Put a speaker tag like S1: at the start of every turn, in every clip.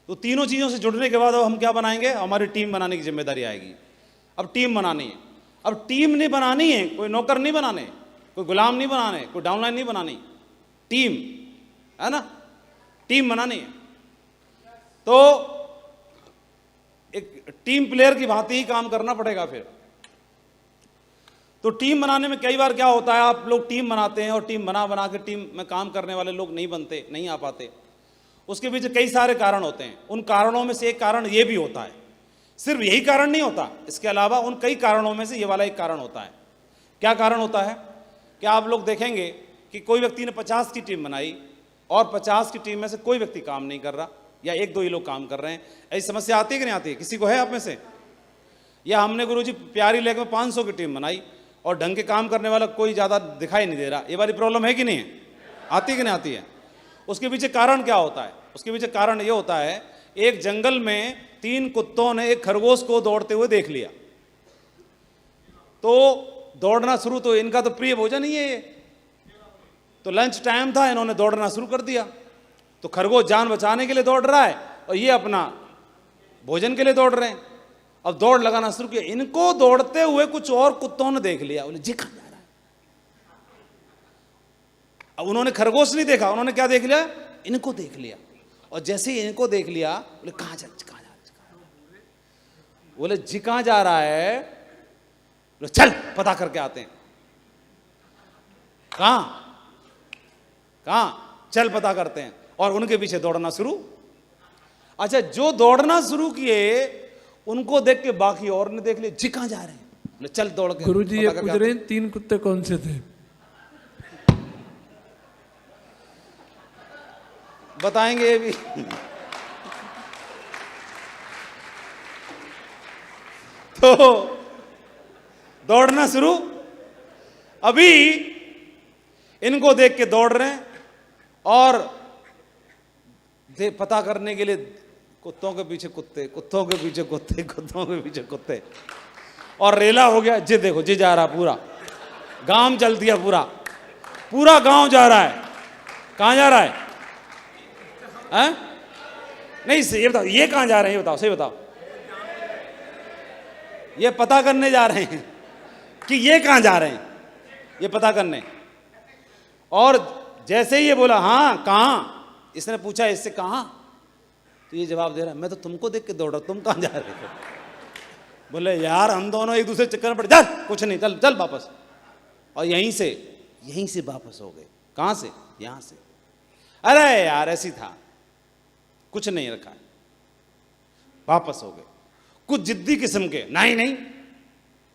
S1: तो तीनों चीज़ों से जुड़ने के बाद अब हम क्या बनाएंगे, हमारी टीम बनाने की जिम्मेदारी आएगी। अब टीम बनानी है, अब टीम नहीं बनानी है, कोई नौकर नहीं बनाने, कोई गुलाम नहीं बनाने, कोई डाउनलाइन नहीं बनानी, टीम है ना, टीम बनानी है। तो एक टीम प्लेयर की भांति ही काम करना पड़ेगा फिर। तो टीम बनाने में कई बार क्या होता है, आप लोग टीम बनाते हैं और टीम बना बना के टीम में काम करने वाले लोग नहीं बनते, नहीं आ पाते। उसके पीछे कई सारे कारण होते हैं। उन कारणों में से एक कारण ये भी होता है, सिर्फ यही कारण नहीं होता, इसके अलावा उन कई कारणों में से ये वाला एक कारण होता है। क्या कारण होता है कि आप लोग देखेंगे कि कोई व्यक्ति ने 50 की टीम बनाई और 50 की टीम में से कोई व्यक्ति काम नहीं कर रहा, या एक दो ही लोग काम कर रहे हैं। ऐसी समस्या आती है कि नहीं आती है? किसी को है आप में से? या हमने गुरुजी प्यारी लेक में 500 की टीम बनाई और ढंग के काम करने वाला कोई ज़्यादा दिखाई नहीं दे रहा, ये वाली प्रॉब्लम है कि नहीं है? आती है कि नहीं आती है? उसके पीछे कारण क्या होता है? उसके पीछे कारण ये होता है, एक जंगल में 3 कुत्तों ने एक खरगोश को दौड़ते हुए देख लिया। तो दौड़ना शुरू, तो इनका तो प्रिय भोजन ही है ये, तो लंच टाइम था, इन्होंने दौड़ना शुरू कर दिया। तो खरगोश जान बचाने के लिए दौड़ रहा है और ये अपना भोजन के लिए दौड़ रहे हैं। अब दौड़ लगाना शुरू किया, इनको दौड़ते हुए कुछ और कुत्तों ने देख लिया, बोले जी कहां जा रहा है। अब उन्होंने खरगोश नहीं देखा, उन्होंने क्या देख लिया, इनको देख लिया। और जैसे ही इनको देख लिया, बोले कहां जा रहा है, बोले जी कहां जा रहा है, बोले चल पता करके आते हैं। कहां कहां, चल पता करते हैं। और उनके पीछे दौड़ना शुरू। अच्छा, जो दौड़ना शुरू किए उनको देख के बाकी और ने देख लिया, जी कहां जा रहे हैं, बोले चल दौड़ के।
S2: गुरुजी ये पूछ रहे हैं 3 कुत्ते कौन से थे?
S1: बताएंगे ये भी। तो दौड़ना शुरू, अभी इनको देख के दौड़ रहे हैं और पता करने के लिए कुत्तों के पीछे कुत्ते, कुत्तों के पीछे कुत्ते, कुत्तों के पीछे कुत्ते, और रेला हो गया। जी देखो, जी जा रहा, पूरा गांव चल दिया, पूरा पूरा गांव जा रहा है। कहां जा रहा है? हैं? नहीं, ये बताओ, ये कहां जा रहे हैं, ये बताओ, सही बताओ। ये पता करने जा रहे हैं कि ये कहां जा रहे हैं, ये पता करने। और जैसे ही ये बोला हाँ कहां, इसने पूछा इससे कहां, तो ये जवाब दे रहा है मैं तो तुमको देख के दौड़ रहा, तुम कहां जा रहे हो? बोले यार हम दोनों एक दूसरे चक्कर में पड़े, चल कुछ नहीं, चल चल वापस। और यहीं से वापस हो गए। कहां से? यहां से। अरे यार ऐसी था, कुछ नहीं रखा है, वापस हो गए। कुछ जिद्दी किस्म के, नहीं नहीं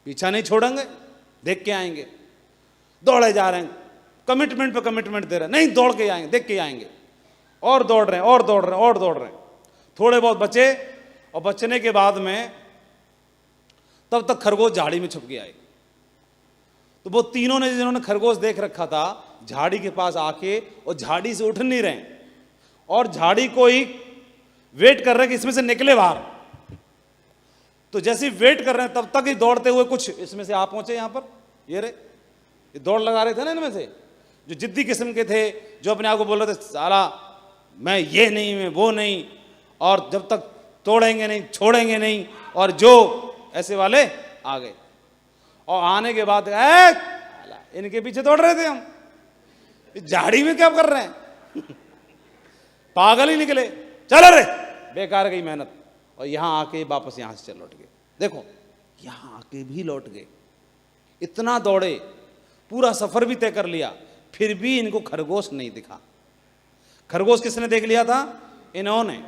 S1: पीछा नहीं छोड़ेंगे, देख के आएंगे। दौड़े जा रहे हैं, कमिटमेंट पे कमिटमेंट दे रहे हैं, नहीं दौड़ के आएंगे, देख के आएंगे। और दौड़ रहे हैं और दौड़ रहे हैं और दौड़ रहे हैं। थोड़े बहुत बचे, और बचने के बाद में तब तक खरगोश झाड़ी में छुप गया। तो वो तीनों ने, जिन्होंने खरगोश देख रखा था, झाड़ी के पास आके और झाड़ी से उठ नहीं रहे और झाड़ी को ही वेट कर रहे कि इसमें से निकले बाहर। तो जैसे ही वेट कर रहे हैं तब तक ही दौड़ते हुए कुछ इसमें से आ पहुंचे यहां पर। ये रे, ये दौड़ लगा रहे थे ना इनमें से, जो जिद्दी किस्म के थे, जो अपने आप को बोल रहे थे साला मैं ये नहीं, मैं वो नहीं, और जब तक तोड़ेंगे नहीं, छोड़ेंगे नहीं, और जो ऐसे वाले आ गए। और आने के बाद इनके पीछे दौड़ रहे थे हम, झाड़ी में क्या कर रहे हैं? पागल ही निकले, चल रे, बेकार गई मेहनत। और यहां आके वापस यहां से चल लौट गए। देखो यहां आके भी लौट गए, इतना दौड़े, पूरा सफर भी तय कर लिया, फिर भी इनको खरगोश नहीं दिखा। खरगोश किसने देख लिया था? इन्होंने।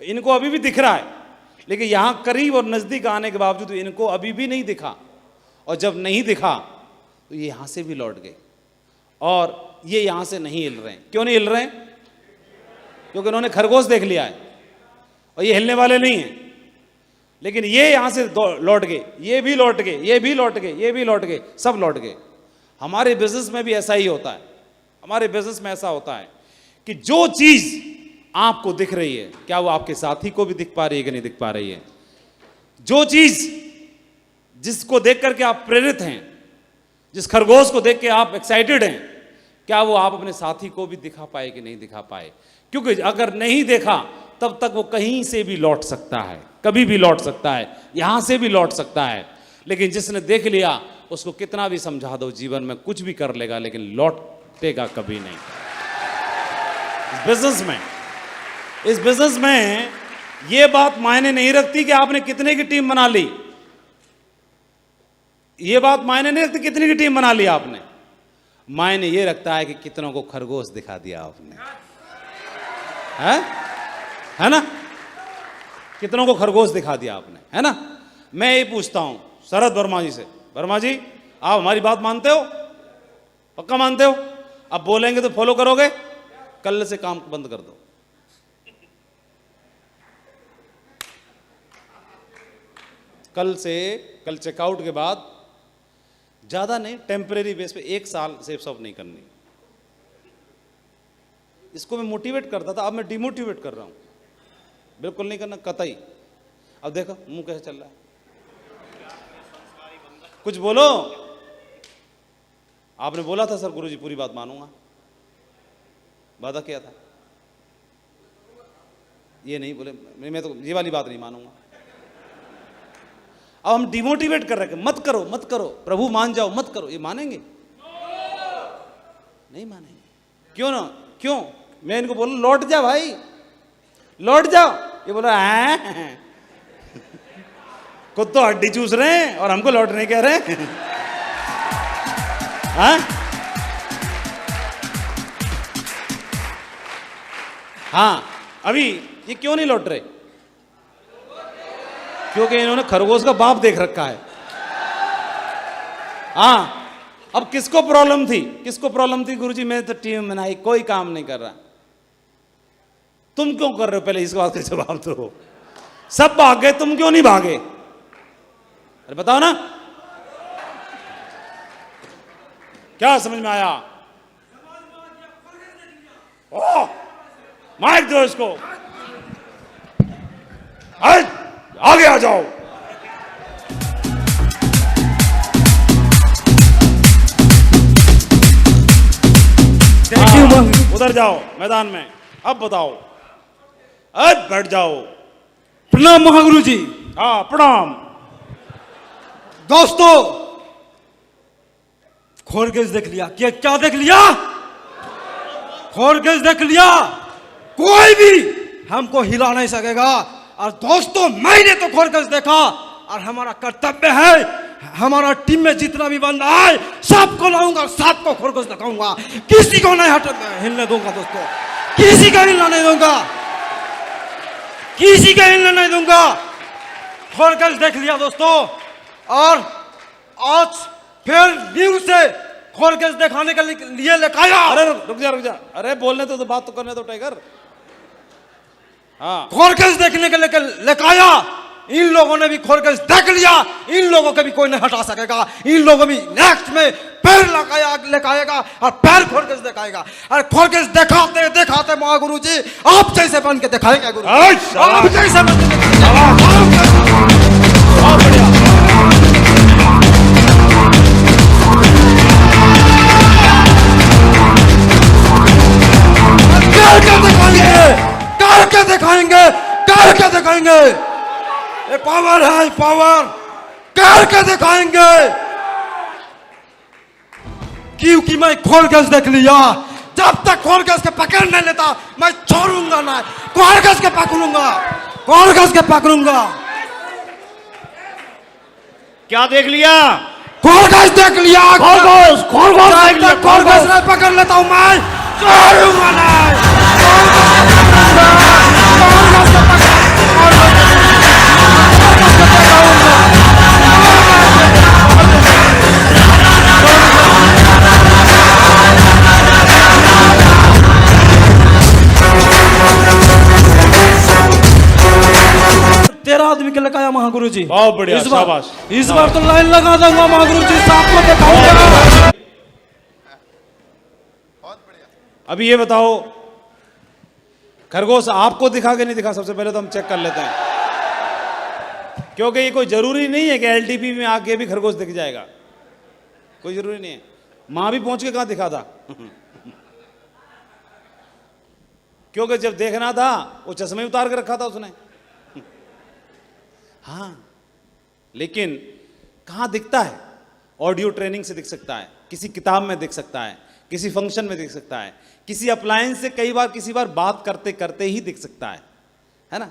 S1: इनको अभी भी दिख रहा है, लेकिन यहां करीब और नजदीक आने के बावजूद इनको अभी भी नहीं दिखा। और जब नहीं दिखा तो ये यहां से भी लौट गए, और ये यहां से नहीं हिल रहे हैं। क्यों नहीं हिल रहे हैं? क्योंकि उन्होंने खरगोश देख लिया है और ये हिलने वाले नहीं हैं। लेकिन ये यहां से लौट गए, ये भी लौट गए, ये भी लौट गए, ये भी लौट गए, सब लौट गए। हमारे बिजनेस में भी ऐसा ही होता है। हमारे बिजनेस में ऐसा होता है कि जो चीज आपको दिख रही है, क्या वो आपके साथी को भी दिख पा रही है कि नहीं दिख पा रही है? जो चीज जिसको देख करके आप प्रेरित हैं, जिस खरगोश को देख के आप एक्साइटेड हैं, क्या वो आप अपने साथी को भी दिखा पाए कि नहीं दिखा पाए? क्योंकि अगर नहीं देखा तब तक वो कहीं से भी लौट सकता है, कभी भी लौट सकता है, यहां से भी लौट सकता है। लेकिन जिसने देख लिया उसको कितना भी समझा दो, जीवन में कुछ भी कर लेगा लेकिन लौटेगा कभी नहीं। इस बिजनेस में ये बात मायने नहीं रखती कि आपने कितने की टीम बना ली, ये बात मायने नहीं रखती कितने की टीम बना ली आपने। मायने ये रखता है कि कितनों को खरगोश दिखा दिया आपने, है ना? कितनों को खरगोश दिखा दिया आपने, है ना? मैं ये पूछता हूं शरद वर्मा जी से, वर्मा जी आप हमारी बात मानते हो? पक्का मानते हो? अब बोलेंगे तो फॉलो करोगे? कल से काम बंद कर दो। कल चेकआउट के बाद ज्यादा नहीं, टेम्परेरी बेस पे 1 साल सेफ शॉप नहीं करनी। इसको मैं मोटिवेट करता था, अब मैं डिमोटिवेट कर रहा हूं, बिल्कुल नहीं करना कतई। अब देखो मुंह कैसे चल रहा है, कुछ बोलो। आपने बोला था सर गुरुजी पूरी बात मानूंगा, वादा किया था, ये नहीं बोले, मैं तो ये वाली बात नहीं मानूंगा। अब हम डिमोटिवेट कर रहे हैं, मत करो मत करो, प्रभु मान जाओ, मत करो। ये मानेंगे? नहीं मानेंगे। क्यों ना? क्यों? मैं इनको बोलूं लौट जा भाई, लौट जाओ, ये बोला है खुद तो हड्डी चूस रहे हैं और हमको लौट नहीं कह रहे हैं। हाँ, अभी ये क्यों नहीं लौट रहे? क्योंकि इन्होंने खरगोश का बाप देख रखा है। हाँ, अब किसको प्रॉब्लम थी? किसको प्रॉब्लम थी? गुरुजी मैं तो टीम बनाई, कोई काम नहीं कर रहा। तुम क्यों कर रहे हो? पहले इस बात का जवाब दो। सब भाग गए, तुम क्यों नहीं भागे? अरे बताओ ना, क्या समझ में आया? ओ, माइक दो इसको, आगे आ जाओ। उधर जाओ मैदान में। अब बताओ, अब बैठ जाओ।
S2: प्रणाम महागुरु जी।
S1: हाँ प्रणाम।
S2: दोस्तों, खरगोश देख लिया? क्या देख लिया? खरगोश देख लिया। कोई भी हमको हिला नहीं सकेगा। और दोस्तों, मैंने तो खरगोश देखा और हमारा कर्तव्य है, हमारा टीम में जितना भी बंदा है सबको लाऊंगा, सबको खरगोश दिखाऊंगा, किसी को नहीं हिलने दूंगा। दोस्तों, किसी का हिलना नहीं दूंगा, किसी का हिलना नहीं दूंगा। खरगोश देख लिया दोस्तों, और आज फिर न्यूज से खरगोश दिखाने के लिए लेकर आया।
S1: अरे रुक जा, अरे बोलने तो बात तो करने दो टाइगर। हाँ,
S2: खरगोश देखने के लेकर आया। इन लोगों ने भी खरगोश देख लिया, इन लोगों को भी कोई नहीं हटा सकेगा। इन लोगों भी नेक्स्ट में पैर लगाएगा और पैर खरगोश दिखाएगा। और खरगोश दिखाते दिखाते महागुरु जी आप जैसे बन के दिखाएंगे। गुरु आप जैसे बन के करके दिखाएंगे। ये पावर है, पावर करके दिखाएंगे। क्योंकि मैं खरगोश देख लिया। जब तक खरगोश के पकड़ नहीं लेता मैं छोड़ूंगा ना। खरगोश के पकड़ूंगा, खरगोश के पकड़ूंगा।
S1: क्या देख लिया?
S2: खरगोश देख लिया। खरगोश खरगोश नहीं पकड़ लेता हूं मैं, छोड़ूंगा नहीं। तेरा आदमी के लगाया महागुरु जी।
S1: बहुत बढ़िया, शाबाश।
S2: इस बार तो लाइन लगा दूंगा महागुरु जी, साथ में दिखाऊंगा।
S1: अभी ये बताओ, खरगोश आपको दिखा के नहीं दिखा? सबसे पहले तो हम चेक कर लेते हैं, क्योंकि ये कोई जरूरी नहीं है कि एलटीपी में आके भी खरगोश दिख जाएगा, कोई जरूरी नहीं है। मां भी पहुंच के कहां दिखा था। क्योंकि जब देखना था वो चश्मे उतार के रखा था उसने। हाँ, लेकिन कहाँ दिखता है? ऑडियो ट्रेनिंग से दिख सकता है, किसी किताब में दिख सकता है, किसी फंक्शन में दिख सकता है, किसी अप्लायंस से कई बार किसी बार बात करते करते ही दिख सकता है ना?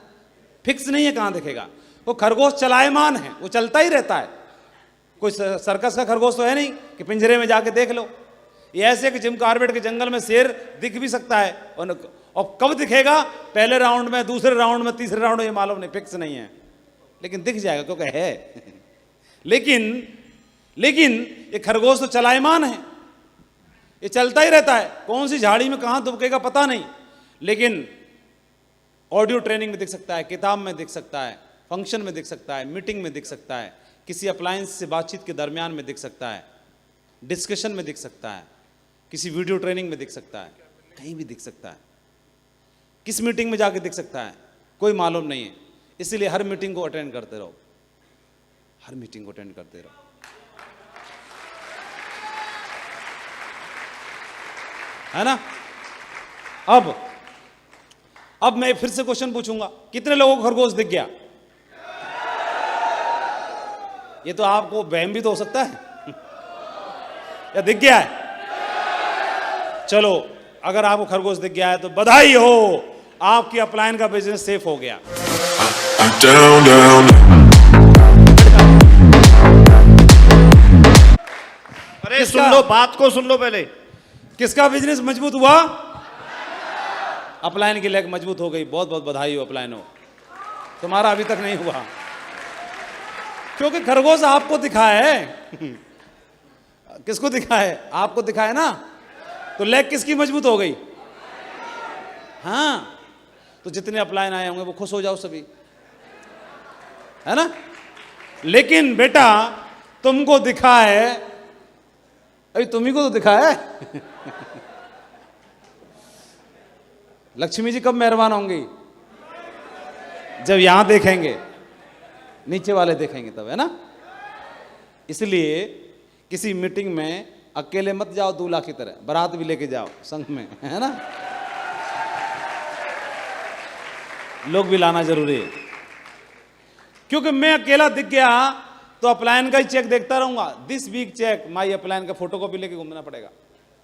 S1: फिक्स नहीं है कहाँ दिखेगा। वो खरगोश चलायमान है, वो चलता ही रहता है। कोई सर्कस का खरगोश तो है नहीं कि पिंजरे में जाके देख लो। ये ऐसे कि जिम कॉर्बेट के जंगल में शेर दिख भी सकता है, और कब दिखेगा, पहले राउंड में, दूसरे राउंड में, तीसरे राउंड में, ये मालूम नहीं, फिक्स नहीं है, लेकिन दिख जाएगा क्योंकि है। लेकिन ये खरगोश तो चलायमान है, ये चलता ही रहता है। कौन सी झाड़ी में कहाँ दुबकेगा पता नहीं, लेकिन ऑडियो ट्रेनिंग में दिख सकता है, किताब में दिख सकता है, फंक्शन में दिख सकता है, मीटिंग में दिख सकता है, किसी अप्लायंस से बातचीत के दरमियान में दिख सकता है, डिस्कशन में दिख सकता है, किसी वीडियो ट्रेनिंग में दिख सकता है, कहीं भी दिख सकता है। किस मीटिंग में जाके दिख सकता है कोई मालूम नहीं है। इसीलिए हर मीटिंग को अटेंड करते रहो, हर मीटिंग को अटेंड करते रहो। है ना? अब मैं फिर से क्वेश्चन पूछूंगा, कितने लोगों को खरगोश दिख गया? ये तो आपको वहम भी तो हो सकता है या दिख गया है? चलो, अगर आपको खरगोश दिख गया है तो बधाई हो, आपकी अपलायन का बिजनेस सेफ हो गया।
S3: अरे सुन लो, बात को सुन लो पहले।
S1: किसका बिजनेस मजबूत हुआ? अपलायन की लेग मजबूत हो गई। बहुत बहुत बधाई हो अपलायन हो, तुम्हारा अभी तक नहीं हुआ, क्योंकि खरगोश आपको दिखा है। किसको दिखा है? आपको दिखा है ना, तो लेग किसकी मजबूत हो गई? हाँ, तो जितने अपलायन आए होंगे वो खुश हो जाओ सभी, है ना? लेकिन बेटा तुमको दिखा है, अभी तुम्ही को तो दिखा है। लक्ष्मी जी कब मेहरबान होंगी? जब यहां देखेंगे, नीचे वाले देखेंगे तब, है ना? इसलिए किसी मीटिंग में अकेले मत जाओ दूल्हा की तरह, बारात भी लेके जाओ संग में, है ना? लोग भी लाना जरूरी है, क्योंकि मैं अकेला दिख गया तो अपलायन का ही चेक देखता रहूंगा। दिस वीक चेक माई अपलायन का फोटोकॉपी लेके घूमना पड़ेगा।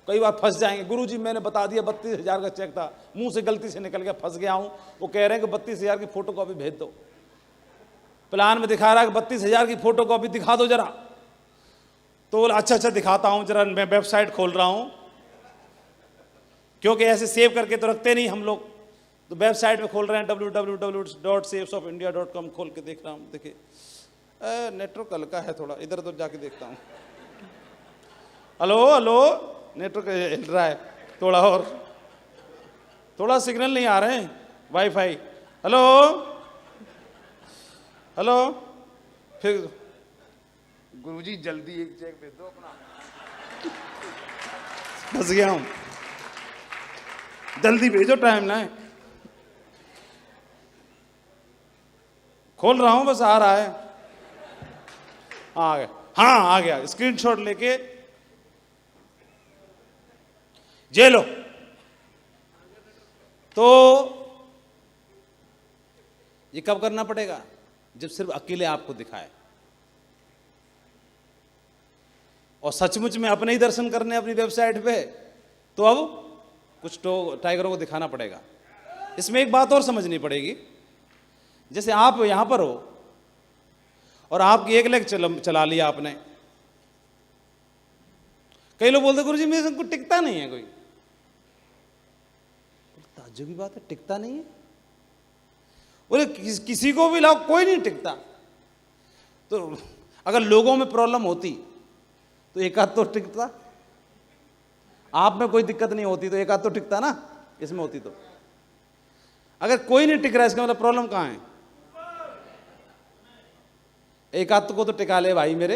S1: कई बार फंस जाएंगे, गुरुजी मैंने बता दिया 32,000 का चेक था, मुंह से गलती से निकल गया, फंस गया हूं। वो कह रहे हैं कि 32,000 की फोटोकॉपी भेज दो। प्लान में दिखा रहा है कि 32,000 की फोटोकॉपी दिखा दो जरा। तो बोला अच्छा दिखाता हूं जरा, मैं वेबसाइट खोल रहा हूं, क्योंकि ऐसे सेव करके तो रखते नहीं हम लोग, तो वेबसाइट में खोल रहे हैं www.safesofIndia.com खोल के देख रहा हूं। देखिए नेटवर्क हल्का है थोड़ा, इधर उधर जाके देखता हूं। हेलो नेटवर्क हिल रहा है थोड़ा, और थोड़ा सिग्नल नहीं आ रहे हैं, वाईफाई। हेलो फिर
S3: गुरुजी जल्दी एक चेक भेज दो अपना।
S1: फंस गया हूं, जल्दी भेजो, टाइम ना है। खोल रहा हूं, बस आ रहा है, आ गया। हाँ आ गया, स्क्रीनशॉट लेके जे लो। तो ये कब करना पड़ेगा? जब सिर्फ अकेले आपको दिखाए, और सचमुच में अपने ही दर्शन करने अपनी वेबसाइट पे, तो अब कुछ तो टाइगरों को दिखाना पड़ेगा। इसमें एक बात और समझनी पड़ेगी, जैसे आप यहां पर हो और आपकी एक लेग चला लिया आपने। कई लोग बोलते गुरुजी मेरे को टिकता नहीं है कोई। ताज्जुब की बात है, टिकता नहीं है? बोले किसी को भी लाओ कोई नहीं टिकता। तो अगर लोगों में प्रॉब्लम होती तो एक आध तो टिकता, आप में कोई दिक्कत नहीं होती तो एक आध तो टिकता ना, इसमें होती तो। अगर कोई नहीं टिक रहा है इसका मतलब प्रॉब्लम कहां है? एक आध को तो टिका ले भाई मेरे।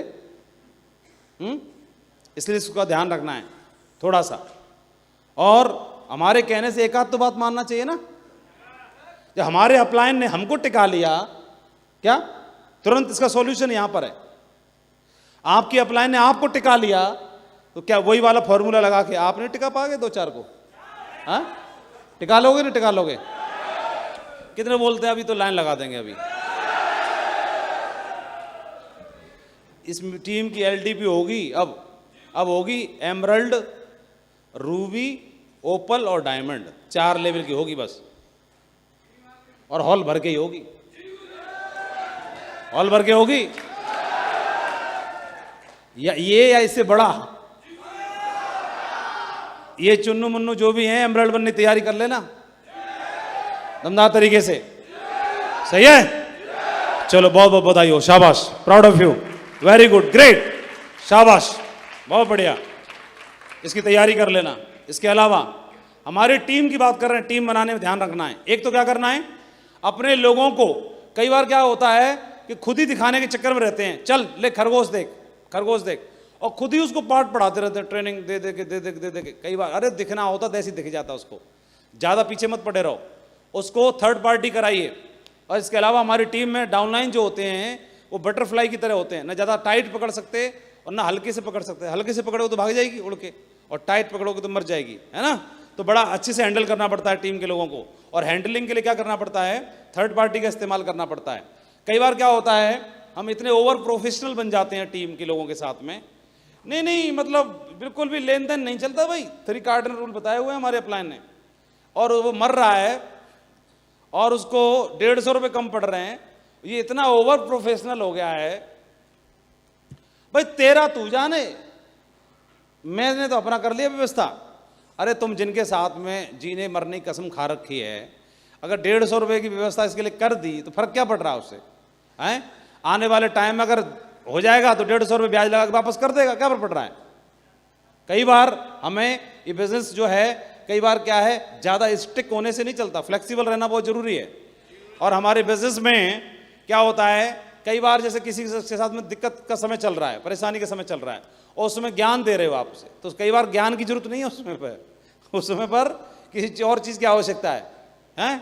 S1: इसलिए इसका ध्यान रखना है थोड़ा सा, और हमारे कहने से एक आध तो बात मानना चाहिए ना। जब हमारे अपलायन ने हमको टिका लिया, क्या तुरंत इसका सॉल्यूशन यहां पर है। आपकी अपलायन ने आपको टिका लिया, तो क्या वही वाला फॉर्मूला लगा के आप नहीं टिका पाओगे दो चार को? हाँ, टिका लोगे नहीं टिका लोगे? कितने बोलते हैं? अभी तो लाइन लगा देंगे अभी। इस टीम की एलडीपी होगी अब होगी एमरल्ड, रूबी, ओपल और डायमंड, 4 लेवल की होगी बस, और हॉल भर के ही होगी, हॉल भर के होगी। या इससे बड़ा, ये चुन्नू मुन्नू जो भी हैं एमरल्ड बनने की तैयारी कर लेना दमदार तरीके से, सही है? चलो बहुत बहुत बधाई हो, शाबाश, proud of you, very good, great, शाबाश, बहुत बढ़िया, इसकी तैयारी कर लेना। इसके अलावा हमारी टीम की बात कर रहे हैं, टीम बनाने में ध्यान रखना है। एक तो क्या करना है, अपने लोगों को, कई बार क्या होता है कि खुद ही दिखाने के चक्कर में रहते हैं, चल ले खरगोश देख, खरगोश देख, और खुद ही उसको पाठ पढ़ाते रहते हैं, ट्रेनिंग दे दे के। कई बार अरे दिखना होता तो ऐसे ही दिख जाता उसको, ज़्यादा पीछे मत पड़े रहो, उसको थर्ड पार्टी कराइए। और इसके अलावा हमारी टीम में डाउनलाइन जो होते हैं वो बटरफ्लाई की तरह होते हैं, ना ज़्यादा टाइट पकड़ सकते और ना हल्के से पकड़ सकते। हल्के से पकड़ोगे तो भाग जाएगी उड़ के, और टाइट पकड़ोगे तो मर जाएगी, है ना? तो बड़ा अच्छे से हैंडल करना पड़ता है टीम के लोगों को, और हैंडलिंग के लिए क्या करना पड़ता है, थर्ड पार्टी का इस्तेमाल करना पड़ता है। कई बार क्या होता है, हम इतने ओवर प्रोफेशनल बन जाते हैं टीम के लोगों के साथ में, नहीं मतलब बिल्कुल भी लेन देन नहीं चलता भाई, 3 कार्डिनल रूल बताए हुए हैं हमारे अपलाइन ने, और वो मर रहा है और उसको 150 रुपये कम पड़ रहे हैं, ये इतना ओवर प्रोफेशनल हो गया है। भाई तेरा तू जाने, मैंने तो अपना कर लिया व्यवस्था। अरे तुम जिनके साथ में जीने मरने की कसम खा रखी है, अगर 150 रुपये की व्यवस्था इसके लिए कर दी तो फर्क क्या पड़ रहा है उससे, हैं? आने वाले टाइम में अगर हो जाएगा तो 150 रुपये ब्याज लगा के वापस कर देगा, क्या फर्क पड़ रहा है? कई बार हमें ये बिजनेस जो है, कई बार क्या है, ज़्यादा स्टिक होने से नहीं चलता, फ्लेक्सिबल रहना बहुत ज़रूरी है। और हमारे बिजनेस में क्या होता है, कई बार जैसे किसी के साथ में दिक्कत का समय चल रहा है, परेशानी का समय चल रहा है, और उस समय ज्ञान दे रहे हो आप उसे, तो कई बार ज्ञान की जरूरत नहीं है उस समय पर किसी और चीज़ की आवश्यकता है, हैं?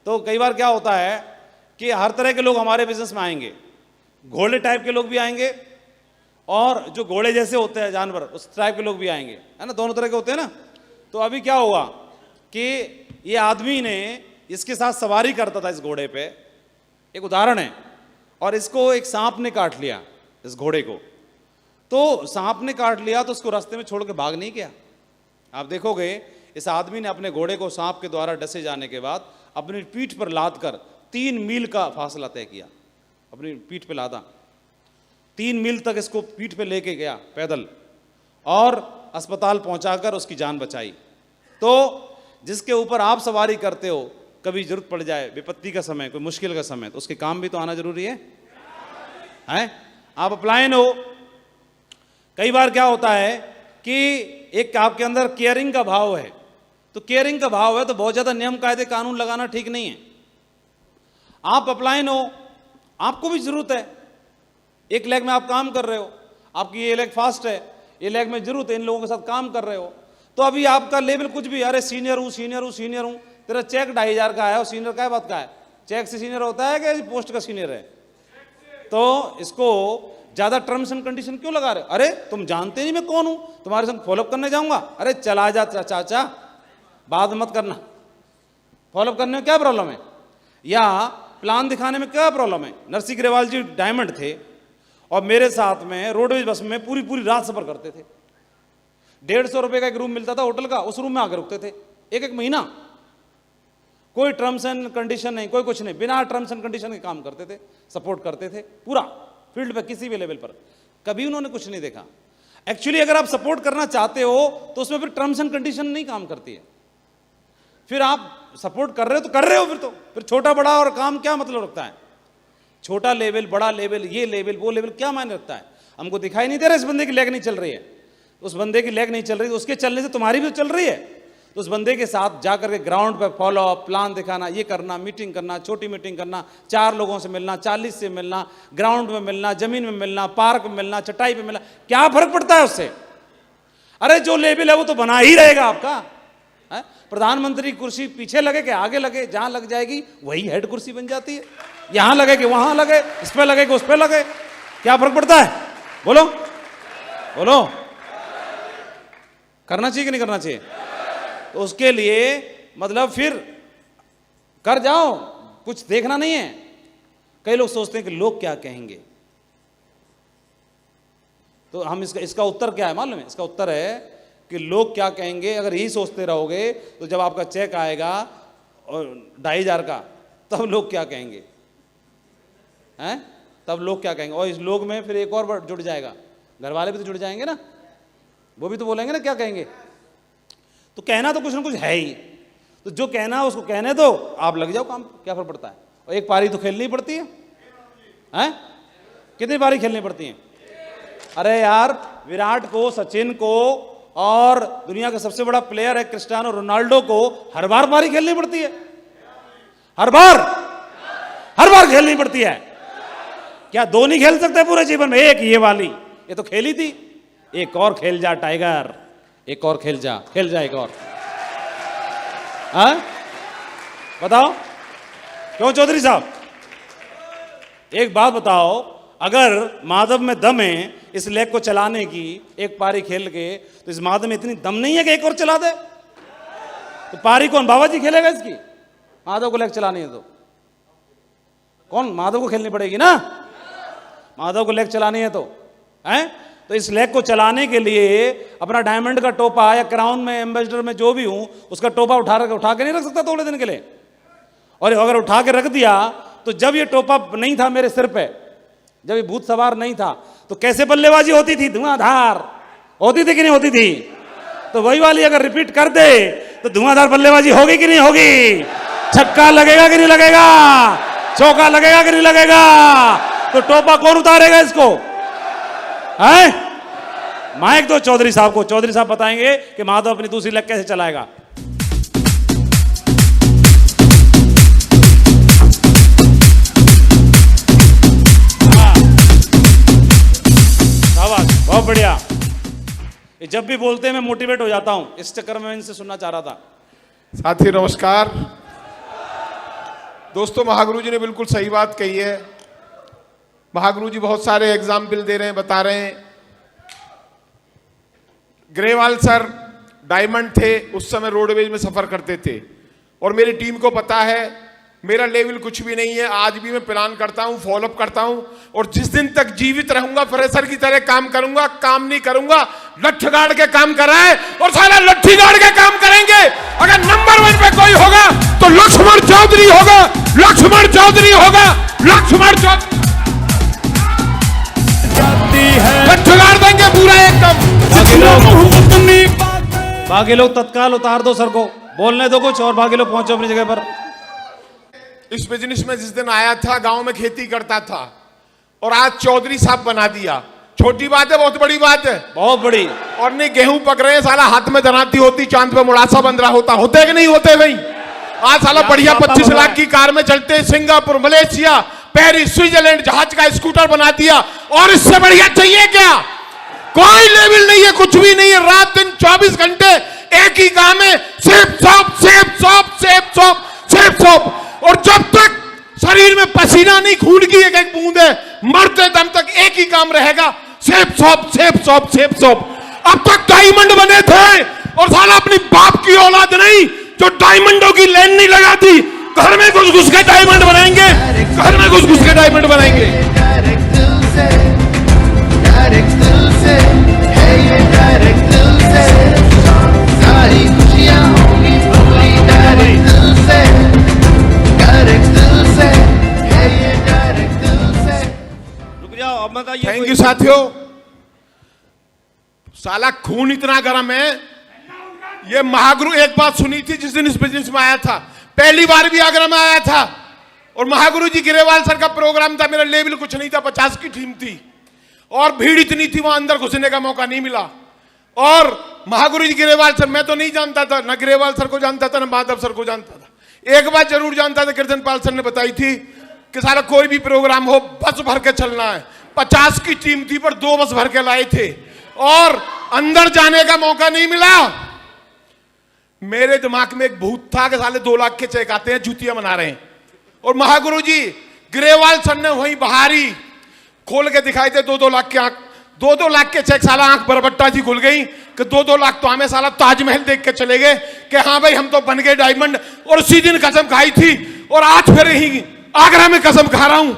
S1: तो कई बार क्या होता है कि हर तरह के लोग हमारे बिजनेस में आएंगे, घोड़े टाइप के लोग भी आएंगे, और जो घोड़े जैसे होते हैं जानवर उस टाइप के लोग भी आएंगे, है ना? दोनों तरह के होते हैं ना। तो अभी क्या हुआ कि ये आदमी ने इसके साथ सवारी करता था इस घोड़े पे, एक उदाहरण है, और इसको एक सांप ने काट लिया इस घोड़े को। तो सांप ने काट लिया तो उसको रास्ते में छोड़ के भाग नहीं गया। आप देखोगे इस आदमी ने अपने घोड़े को सांप के द्वारा डसे जाने के बाद अपनी पीठ पर लाद कर 3 मील का फासला तय किया, अपनी पीठ पे लादा, 3 मील तक इसको पीठ पे लेके गया पैदल, और अस्पताल पहुंचाकर उसकी जान बचाई। तो जिसके ऊपर आप सवारी करते हो, कभी जरूरत पड़ जाए, विपत्ति का समय, कोई मुश्किल का समय, तो उसके काम भी तो आना जरूरी है? आप अपलाइन हो। कई बार क्या होता है कि एक आपके अंदर केयरिंग का भाव है, तो केयरिंग का भाव है तो बहुत ज़्यादा नियम कायदे कानून लगाना ठीक नहीं है। आप अपलाइन हो, आपको भी जरूरत है, एक लेग में आप काम कर रहे हो, आपकी ये लेग फास्ट है, ये लेग में जरूरत है, इन लोगों के साथ काम कर रहे हो, तो अभी आपका लेवल कुछ भी, अरे सीनियर हूँ, तेरा चेक 2500 का है, और सीनियर क्या बात का है? चेक से सीनियर होता है कि पोस्ट का सीनियर है? तो इसको ज़्यादा टर्म्स एंड कंडीशन क्यों लगा रहे हो? अरे तुम जानते नहीं मैं कौन हूँ, तुम्हारे संग फॉलोअप करने जाऊँगा? अरे चला जा चाचा, बात मत करना, फॉलोअप करने में क्या प्रॉब्लम है, या प्लान दिखाने में क्या प्रॉब्लम है? नरसिंह ग्रेवाल जी डायमंड थे, और मेरे साथ में रोडवेज बस में पूरी रात सफर करते थे। 150 रुपये का एक रूम मिलता था होटल का, उस रूम में आकर रुकते थे एक महीना, कोई टर्म्स एंड कंडीशन नहीं, कोई कुछ नहीं, बिना टर्म्स एंड कंडीशन के काम करते थे, सपोर्ट करते थे पूरा फील्ड पे, किसी भी लेवल पर, कभी उन्होंने कुछ नहीं देखा। एक्चुअली अगर आप सपोर्ट करना चाहते हो तो उसमें फिर टर्म्स एंड कंडीशन नहीं काम करती है। फिर आप सपोर्ट कर रहे हो तो कर रहे हो, फिर छोटा बड़ा और काम क्या मतलब रखता है? छोटा लेवल, बड़ा लेवल, ये लेवल, वो लेवल, क्या मायने रखता है? हमको दिखाई नहीं दे रहा इस बंदे की लेग नहीं चल रही है, उस बंदे की लेग नहीं चल रही, तो उसके चलने से तुम्हारी भी तो चल रही है। तो उस बंदे के साथ जाकर के ग्राउंड पर फॉलो अप, प्लान दिखाना, ये करना, मीटिंग करना, छोटी मीटिंग करना, 4 लोगों से मिलना, 40 से मिलना, ग्राउंड में मिलना, जमीन में मिलना, पार्क में मिलना, चटाई पे मिलना, क्या फर्क पड़ता है उससे? अरे जो लेवल है वो तो बना ही रहेगा आपका। प्रधानमंत्री की कुर्सी पीछे लगे कि आगे लगे, जहां लग जाएगी वही हेड कुर्सी बन जाती है, यहां लगे कि वहां लगे, इस पे लगे कि उस पे लगे, क्या फर्क पड़ता है? बोलो बोलो, करना चाहिए कि नहीं करना चाहिए? तो उसके लिए मतलब फिर कर जाओ, कुछ देखना नहीं है। कई लोग सोचते हैं कि लोग क्या कहेंगे, तो हम इसका उत्तर क्या है मालूम है? इसका उत्तर है कि लोग क्या कहेंगे। अगर यही सोचते रहोगे तो जब आपका चेक आएगा और 2,500 का, तब लोग क्या कहेंगे हैं? तब लोग क्या कहेंगे? और इस लोग में फिर एक और जुड़ जाएगा, घर वाले भी तो जुड़ जाएंगे ना, वो भी तो बोलेंगे ना क्या कहेंगे। तो कहना तो कुछ ना कुछ है ही, तो जो कहना है उसको कहने दो, आप लग जाओ काम, क्या फर्क पड़ता है। और एक पारी तो खेलनी पड़ती है, हैं? कितनी पारी खेलनी पड़ती है? अरे यार, विराट को, सचिन को और दुनिया का सबसे बड़ा प्लेयर है क्रिस्टियानो रोनाल्डो को हर बार पारी खेलनी पड़ती है, हर बार खेलनी पड़ती है। क्या दो नहीं खेल सकते पूरे जीवन में? एक ये वाली, ये तो खेली थी। एक और खेल जा टाइगर, एक और खेल जा एक और। हाँ बताओ क्यों चौधरी साहब? एक बात बताओ, अगर माधव में दम है इस लेग को चलाने की एक पारी खेल के, तो इस माधव में इतनी दम नहीं है कि एक और चला दे? तो पारी कौन, बाबा जी खेलेगा इसकी? माधव को लेग चलानी है तो कौन? माधव को खेलनी पड़ेगी ना, माधव को लेग चलानी है तो, हैं? तो इस लेग को चलाने के लिए अपना डायमंड का टोपा या क्राउन में, एम्बेसडर में जो भी हूं, उसका टोपा उठा के नहीं रख सकता थोड़े दिन के लिए। और अगर उठा के रख दिया तो जब ये टोपा नहीं था मेरे सिर पे, जब ये भूत सवार नहीं था, तो कैसे बल्लेबाजी होती थी? धुआंधार होती थी कि नहीं होती थी? तो वही वाली अगर रिपीट कर दे तो धुआंधार बल्लेबाजी होगी कि नहीं होगी? छक्का लगेगा कि नहीं लगेगा? चौका लगेगा कि नहीं लगेगा? तो टोपा कौन उतारेगा इसको? है माइक दो चौधरी साहब को, चौधरी साहब बताएंगे कि माधव अपनी दूसरी लेग कैसे चलाएगा। बहुत बढ़िया। ये जब भी बोलते हैं मैं मोटिवेट हो जाता हूं, इस चक्कर में इनसे सुनना चाह रहा था।
S3: साथी नमस्कार। दोस्तों, महागुरु जी ने बिल्कुल सही बात कही है। महागुरु जी बहुत सारे एग्जाम्पल दे रहे हैं, बता रहे हैं। ग्रेवाल सर डायमंड थे, उस समय रोडवेज में सफर करते थे, और मेरी टीम को पता है मेरा लेवल कुछ भी नहीं है। आज भी मैं प्लान करता हूं, फॉलोअप करता हूं, और जिस दिन तक जीवित रहूंगा फ्रेशर की तरह काम करूंगा। काम नहीं करूंगा, लठ गाड़ के काम कराए और सारा लट्ठी गाड़ के काम करेंगे। अगर नंबर 1 पे कोई होगा तो लक्ष्मण चौधरी होगा, लक्ष्मण चौधरी होगा, लक्ष्मण चौधरी लठ गाड़ देंगे पूरा एकदम।
S1: बाकी लोग तत्काल उतार दो सर को, बोलने दो कुछ, और बाकी लोग पहुंचो अपनी जगह पर।
S3: इस बिजनेस में जिस दिन आया था, गांव में खेती करता था, और आज चौधरी साहब बना दिया। छोटी बात है, बहुत बड़ी बात है, बहुत बड़ी। और नहीं गेहूं पक रहे हैं, साला हाथ में दराती होती, चांद पे मुड़ासा बन रहा होता, होते कि नहीं होते भाई? आज साला बढ़िया 25 लाख की कार में चलते, सिंगापुर, मलेशिया, पेरिस, स्विट्जरलैंड जहाज का स्कूटर बना दिया। और इससे बढ़िया चाहिए क्या? कोई लेवल नहीं है, कुछ भी नहीं है। रात दिन 24 घंटे एक ही काम है, safe shop, safe shop, safe shop, safe shop. और जब तक शरीर में पसीना नहीं, खून की एक एक बूंद है, मरते दम तक एक ही काम रहेगा, safe shop, safe shop, safe shop. अब तक डायमंड बने थे, और साला अपनी बाप की औलाद नहीं जो डायमंडों की लाइन नहीं लगाती, घर में घुस घुस के डायमंड बनाएंगे, घर में घुस घुस के डायमंड बनाएंगे। थैंक यू साथियों। साला खून इतना गर्म है। ये महागुरु एक बात सुनी थी जिस दिन इस बिजनेस में आया था, पहली बार भी आगरा में आया था, और महागुरु जी ग्रेवाल सर का प्रोग्राम था। मेरा लेवल कुछ नहीं था, 50 की टीम थी, और भीड़ इतनी थी वहां अंदर घुसने का मौका नहीं मिला। और महागुरु जी ग्रेवाल सर मैं तो नहीं जानता था, न ग्रेवाल सर को जानता था, न माधव सर को जानता था। एक बात जरूर जानता था, कीर्तनपाल सर ने बताई थी कि सारा कोई भी प्रोग्राम हो बस भर के चलना है। 50 की टीम थी पर 2 बस भर के लाए थे, और अंदर जाने का मौका नहीं मिला। मेरे दिमाग में एक भूत था कि साले 2 लाख के चेक आते हैं, जूतियां मना रहे हैं। और महागुरु जी ग्रेवाल सर ने वही बहारी खोल के दिखाई थे 2-2 लाख के आंख, 2-2 लाख के चेक। साला आंख बरबट्टा जी खुल गई कि 2-2 लाख तो हमें साला ताजमहल देख के चले गए कि हाँ भाई हम तो बन गए डायमंड, और उसी दिन कसम खाई थी और आज फिर यही आगरा में कसम खा रहा हूं।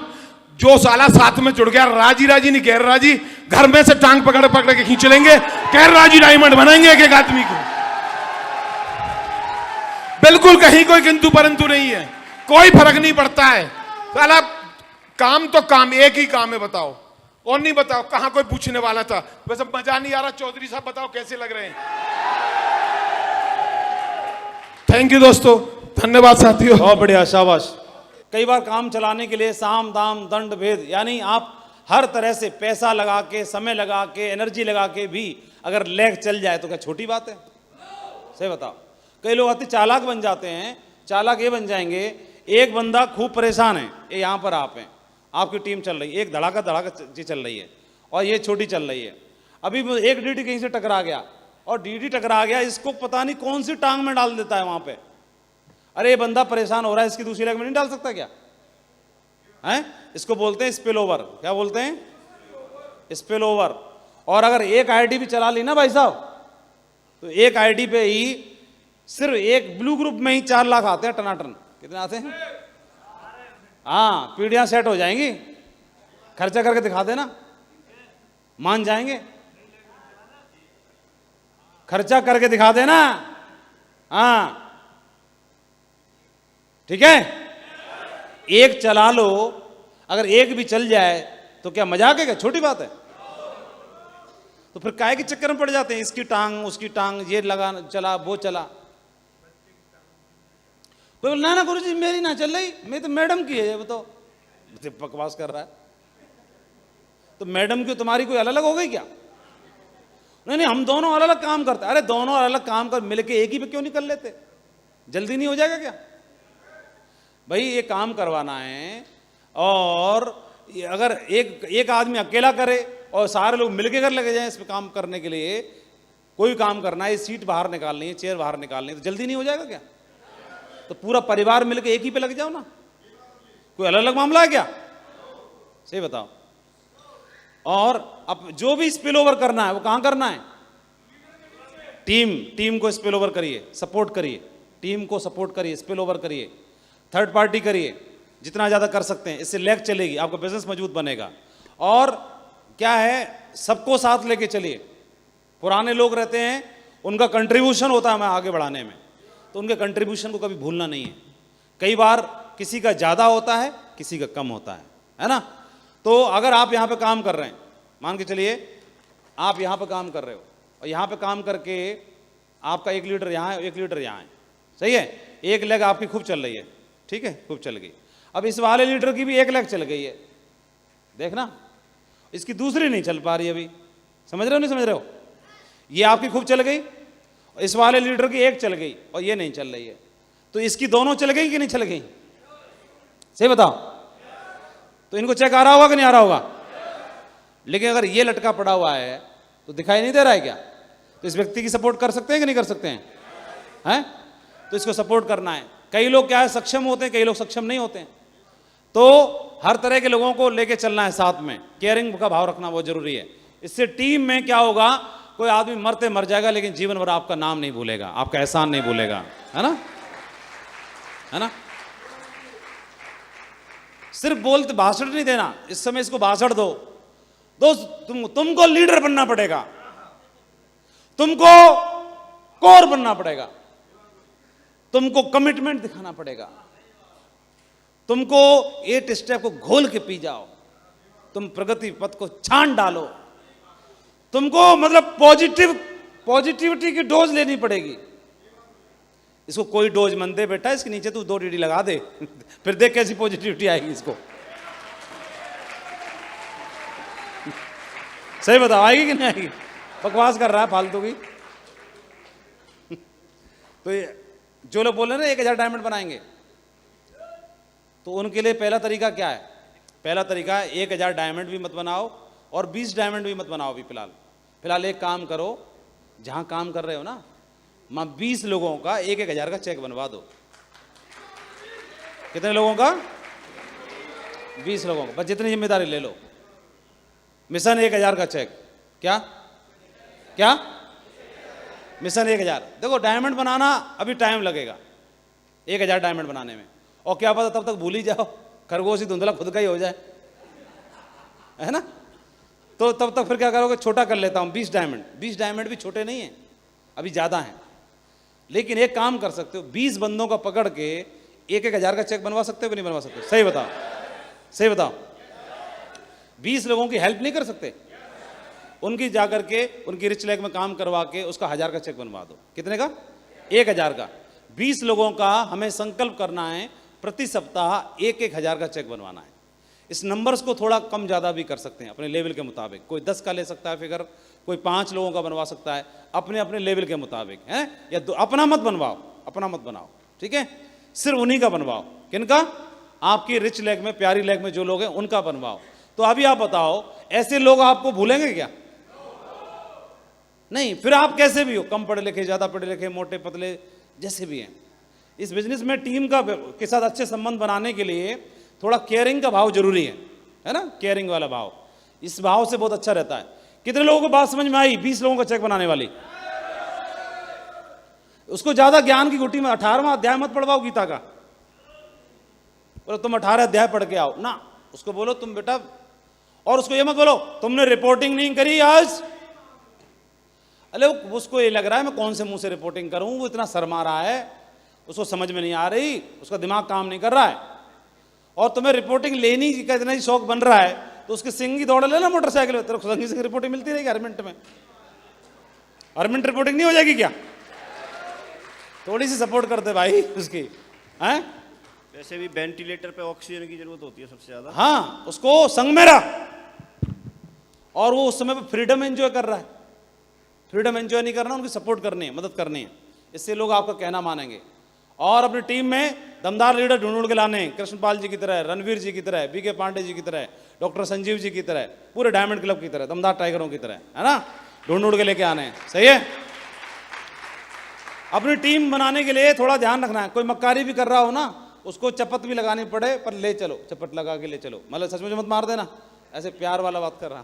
S3: जो साला साथ में जुड़ गया, राजी राजी नहीं गैर राजी, घर में से टांग पकड़ पकड़ के खींच लेंगे, गैर राजी डायमंड बनाएंगे एक एक आदमी को। बिल्कुल कहीं कोई किंतु परंतु नहीं है, कोई फर्क नहीं पड़ता है साला। काम तो काम, एक ही काम है, बताओ और नहीं बताओ। कहां कोई पूछने वाला था, वैसे मजा नहीं आ रहा। चौधरी साहब बताओ कैसे लग रहे हैं? थैंक यू दोस्तों, धन्यवाद साथियों।
S1: बहुत बढ़िया, शाबाश। कई बार काम चलाने के लिए साम दाम दंड भेद, यानी आप हर तरह से पैसा लगा के, समय लगा के, एनर्जी लगा के भी अगर लेग चल जाए तो क्या छोटी बात है? सही बताओ। कई लोग आते चालाक बन जाते हैं। चालाक ये बन जाएंगे, एक बंदा खूब परेशान है, ये यहाँ पर आप हैं, आपकी टीम चल रही है, एक धड़ाका धड़ाका चल रही है और ये छोटी चल रही है। अभी एक डीडी कहीं से टकरा गया और डीडी टकरा गया, इसको पता नहीं कौन सी टांग में डाल देता है वहां पे। अरे ये बंदा परेशान हो रहा है, इसकी दूसरी लेग में नहीं डाल सकता क्या? हैं? इसको बोलते हैं स्पिल ओवर। क्या बोलते हैं? Spill over. और अगर एक आईडी भी चला ली ना भाई साहब, तो एक आईडी पे ही सिर्फ एक ब्लू ग्रुप में ही 4 लाख आते हैं टनाटन। कितने आते हैं? हाँ, पीढ़ियां सेट हो जाएंगी। खर्चा करके दिखा देना, मान जाएंगे। खर्चा करके दिखा देना। हाँ ठीक है, एक चला लो, अगर एक भी चल जाए तो क्या मजाक है? क्या छोटी बात है? तो फिर काहे के चक्कर में पड़ जाते हैं, इसकी टांग उसकी टांग, ये लगा चला वो चला। कोई बोल ना गुरु जी मेरी ना चल रही, मेरी तो मैडम की है। ये बताओ, बकवास कर रहा है। तो मैडम की तुम्हारी कोई अलग अलग हो गई क्या? नहीं नहीं, हम दोनों अलग अलग काम करते। अरे दोनों अलग अलग काम कर मिलके एक ही पे क्यों नहीं कर लेते? जल्दी नहीं हो जाएगा क्या भाई? ये काम करवाना है, और अगर एक आदमी अकेला करे और सारे लोग मिलके कर लगे जाएं इस पे काम करने के लिए, कोई काम करना है, सीट बाहर निकालनी है, चेयर बाहर निकालनी है, तो जल्दी नहीं हो जाएगा क्या? तो पूरा परिवार मिलके एक ही पे लग जाओ ना। कोई अलग अलग मामला है क्या? सही बताओ। और अब जो भी स्पिल ओवर करना है वो कहां करना है? टीम को स्पिल ओवर करिए, सपोर्ट करिए, टीम को सपोर्ट करिए, स्पिल ओवर करिए, थर्ड पार्टी करिए, जितना ज़्यादा कर सकते हैं। इससे लेग चलेगी, आपका बिजनेस मजबूत बनेगा। और क्या है, सबको साथ लेके चलिए। पुराने लोग रहते हैं, उनका कंट्रीब्यूशन होता है हमें आगे बढ़ाने में, तो उनके कंट्रीब्यूशन को कभी भूलना नहीं है। कई बार किसी का ज़्यादा होता है, किसी का कम होता है ना? तो अगर आप यहाँ पे काम कर रहे हैं, मान के चलिए आप यहाँ पे काम कर रहे हो, और यहाँ पे काम करके आपका एक लीडर यहाँ है, एक लीडर यहाँ है, सही है? एक लेग आपकी खूब चल रही है, ठीक है, खूब चल गई। अब इस वाले लीडर की भी एक लेग चल गई है, देखना, इसकी दूसरी नहीं चल पा रही अभी। समझ रहे हो नहीं समझ रहे हो? ये आपकी खूब चल गई, इस वाले लीडर की एक चल गई और ये नहीं चल रही है, तो इसकी दोनों चल गई कि नहीं चल गई? सही बताओ। तो इनको चेक आ रहा होगा कि नहीं आ रहा होगा? लेकिन अगर ये लटका पड़ा हुआ है तो दिखाई नहीं दे रहा है क्या? तो इस व्यक्ति की सपोर्ट कर सकते हैं कि नहीं कर सकते हैं? तो इसको सपोर्ट करना है। कई लोग क्या है, सक्षम होते हैं, कई लोग सक्षम नहीं होते हैं, तो हर तरह के लोगों को लेके चलना है साथ में। केयरिंग का भाव रखना बहुत जरूरी है। इससे टीम में क्या होगा, कोई आदमी मरते मर जाएगा लेकिन जीवन भर आपका नाम नहीं भूलेगा, आपका एहसान नहीं भूलेगा, है ना? है ना? सिर्फ बोलते भाषण नहीं देना, इस समय इसको भाषण दो। दोस्त तुमको लीडर बनना पड़ेगा, तुमको कोर बनना पड़ेगा, तुमको कमिटमेंट दिखाना पड़ेगा, तुमको 8 स्टेप को घोल के पी जाओ, तुम प्रगति पथ को छान डालो, तुमको मतलब पॉजिटिविटी की डोज लेनी पड़ेगी। इसको कोई डोज मन दे बेटा, इसके नीचे तू 2 डीडी लगा दे फिर देख कैसी पॉजिटिविटी आएगी इसको। सही बताओ, आएगी कि नहीं आएगी? बकवास कर रहा है फालतू की। तो ये जो लोग बोल रहे हैं ना 1000 डायमंड बनाएंगे, तो उनके लिए पहला तरीका क्या है? पहला तरीका है 1000 डायमंड भी मत बनाओ और 20 डायमंड भी मत बनाओ। अभी फिलहाल एक काम करो, जहां काम कर रहे हो ना, 20 लोगों का 1-1000 का चेक बनवा दो। कितने लोगों का? 20 लोगों का, बस जितनी जिम्मेदारी ले लो। मिशन 1000 का चेक। क्या क्या मिशन 1000। देखो डायमंड बनाना अभी टाइम लगेगा 1000 डायमंड बनाने में, और क्या पता तब तक भूल ही जाओ, खरगोश ही धुंधला खुद का ही हो जाए, है ना। तो तब तक फिर क्या करोगे, छोटा कर लेता हूं 20 डायमंड। 20 डायमंड भी छोटे नहीं है, अभी ज्यादा हैं, लेकिन एक काम कर सकते हो, 20 बंदों का पकड़ के 1-1000 का चेक बनवा सकते हो कि नहीं बनवा सकते? सही बताओ, सही बताओ। 20 लोगों की हेल्प नहीं कर सकते? उनकी जाकर के उनकी रिच लैग में काम करवा के उसका 1000 का चेक बनवा दो। कितने का? 1000 का। 20 लोगों का हमें संकल्प करना है, प्रति सप्ताह 1-1000 का चेक बनवाना है। इस नंबर्स को थोड़ा कम ज़्यादा भी कर सकते हैं अपने लेवल के मुताबिक। कोई 10 का ले सकता है फिगर, कोई 5 लोगों का बनवा सकता है, अपने अपने लेवल के मुताबिक, है। या अपना मत बनवाओ, अपना मत बनाओ, ठीक है। सिर्फ उन्हीं का बनवाओ। किनका? आपकी रिच लेग में, प्यारी लेग में जो लोग हैं उनका बनवाओ। तो अभी आप बताओ, ऐसे लोग आपको भूलेंगे क्या? नहीं। फिर आप कैसे भी हो, कम पढ़े लिखे, ज़्यादा पढ़े लिखे, मोटे पतले, जैसे भी हैं, इस बिजनेस में टीम का के साथ अच्छे संबंध बनाने के लिए थोड़ा केयरिंग का भाव जरूरी है ना। केयरिंग वाला भाव, इस भाव से बहुत अच्छा रहता है। कितने लोगों को बात समझ में आई? 20 लोगों का चेक बनाने वाली। उसको ज्यादा ज्ञान की गुटी में 18वां अध्याय मत पढ़वाओ गीता का, बोलो तुम 18 अध्याय पढ़ के आओ ना। उसको बोलो तुम बेटा, और उसको ये मत बोलो तुमने रिपोर्टिंग नहीं करी आज। अरे उसको ये लग रहा है मैं कौन से मुंह से रिपोर्टिंग करूं, वो इतना शर्मा रहा है, उसको समझ में नहीं आ रही, उसका दिमाग काम नहीं कर रहा है, और तुम्हें रिपोर्टिंग लेनी का इतना ही शौक बन रहा है, तो उसके सिंह ही दौड़ लेना मोटरसाइकिल में, तेरे संगी से रिपोर्टिंग मिलती रहेगी हर मिनट में। हर मिनट रिपोर्टिंग नहीं हो जाएगी क्या? थोड़ी सी सपोर्ट करते भाई उसकी, हैं।
S4: वैसे भी वेंटिलेटर पे ऑक्सीजन की जरूरत होती है सबसे ज्यादा।
S1: हाँ, उसको संग में रख, और वो उस समय पर फ्रीडम एंजॉय कर रहा है। फ्रीडम एंजॉय नहीं करना, उनकी सपोर्ट करनी है, मदद करनी है, इससे लोग आपका कहना मानेंगे। और अपनी टीम में दमदार लीडर ढूंढ के लाने हैं, कृष्णपाल जी की तरह, रणवीर जी की तरह, बीके पांडे जी की तरह, डॉक्टर संजीव जी की तरह, पूरे डायमंड क्लब की तरह, दमदार टाइगरों की तरह, है ना। ढूंढ के लेके आने हैं, सही है। अपनी टीम बनाने के लिए थोड़ा ध्यान रखना है। कोई मक्कारी भी कर रहा हो ना, उसको चपत भी लगानी पड़े, पर ले चलो, चपत लगा के ले चलो, मतलब सच में मत मार देना, ऐसे प्यार वाला बात कर रहा,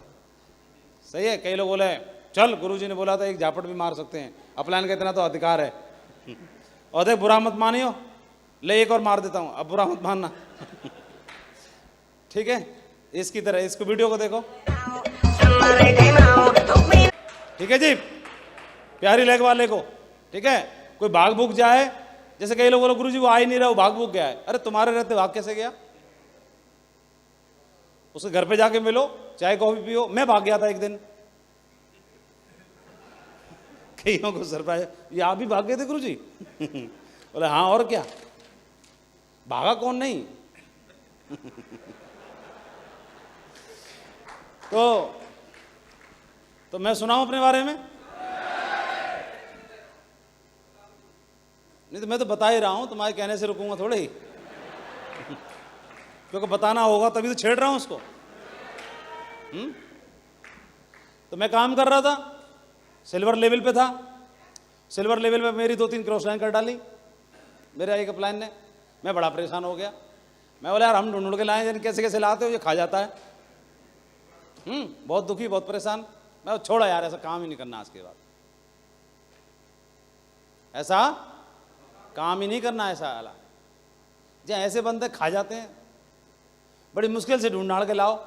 S1: सही है। कई लोग बोले चल गुरुजी ने बोला था एक झापट भी मार सकते हैं, अपलाइन का इतना तो अधिकार है, और देख बुरा मत मानियो, ले एक और मार देता हूं, अब बुरा मत मानना ठीक है। इसकी तरह इसको वीडियो को देखो, ठीक है जी, प्यारी लेग वाले को, ठीक है। कोई भाग भूग जाए, जैसे कई लोग बोलो गुरुजी वो आ ही नहीं रहा, वो भाग भूग गया है। अरे तुम्हारे रहते भाग कैसे गया? उसके घर पे जाके मिलो, चाय कॉफी पियो। मैं भाग गया था एक दिन, कईयों को सरप्राइज, ये आप भी भाग गए थे गुरुजी बोले हाँ, और क्या, भागा कौन नहीं तो मैं सुनाऊं अपने बारे में? नहीं तो मैं तो बता ही रहा हूं, तुम्हारे कहने से रुकूंगा थोड़े ही क्योंकि बताना होगा तभी तो छेड़ रहा हूं उसको। तो मैं काम कर रहा था, सिल्वर लेवल पे था। सिल्वर लेवल पे मेरी 2-3 क्रॉस लाइन कर डाली मेरे एक अपलाइन ने। मैं बड़ा परेशान हो गया। मैं बोला यार हम ढूंढ के लाए, कैसे कैसे लाते हो, ये खा जाता है। बहुत दुखी, बहुत परेशान। मैं छोड़ा यार, ऐसा काम ही नहीं करना आज के बाद, ऐसा काम ही नहीं करना। ऐसा वाला जहाँ ऐसे बंदे खा जाते हैं, बड़ी मुश्किल से ढूंढ के लाओ।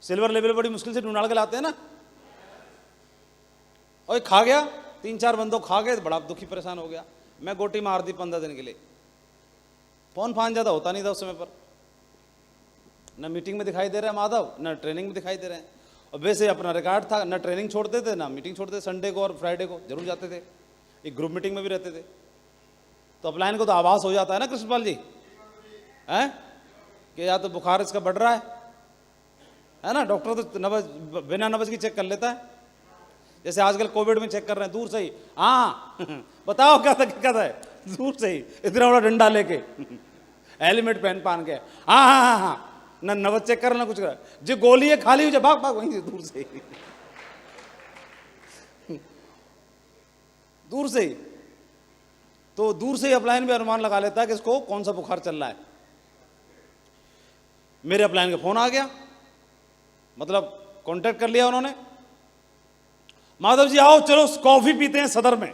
S1: सिल्वर लेवल बड़ी मुश्किल से ढूंढ के लाते हैं ना, और खा गया, 3-4 बंदों खा गए, बड़ा दुखी परेशान हो गया। मैं गोटी मार दी 15 दिन के लिए। फोन फान ज़्यादा होता नहीं था उस समय पर, न मीटिंग में दिखाई दे रहा है माधव, न ट्रेनिंग में दिखाई दे रहे हैं। और वैसे अपना रिकॉर्ड था, न ट्रेनिंग छोड़ते थे ना मीटिंग छोड़ते थे। संडे को और फ्राइडे को जरूर जाते थे, एक ग्रुप मीटिंग में भी रहते थे। तो अपलाइन को तो आवाज़ हो जाता है ना कृष्णपाल जी, हैं कि या तो बुखार इसका बढ़ रहा है ना। डॉक्टर तो नब्ज, बिना नब्ज की चेक कर लेता है, जैसे आजकल कोविड में चेक कर रहे हैं दूर से ही। हाँ बताओ क्या था दूर से ही इतना बड़ा डंडा लेके हेलमेट पहन के, हाँ हाँ हाँ हाँ, न नब्ज चेक कर ना कुछ कर, जो गोली है खाली हो जाए भाग भाग वहीं से दूर से ही दूर से ही। तो दूर से ही अपलाइन भी अनुमान लगा लेता है कि इसको कौन सा बुखार चल रहा है। मेरे अपलाइन का फोन आ गया, मतलब कांटेक्ट कर लिया उन्होंने, माधव जी आओ चलो कॉफी पीते हैं सदर में।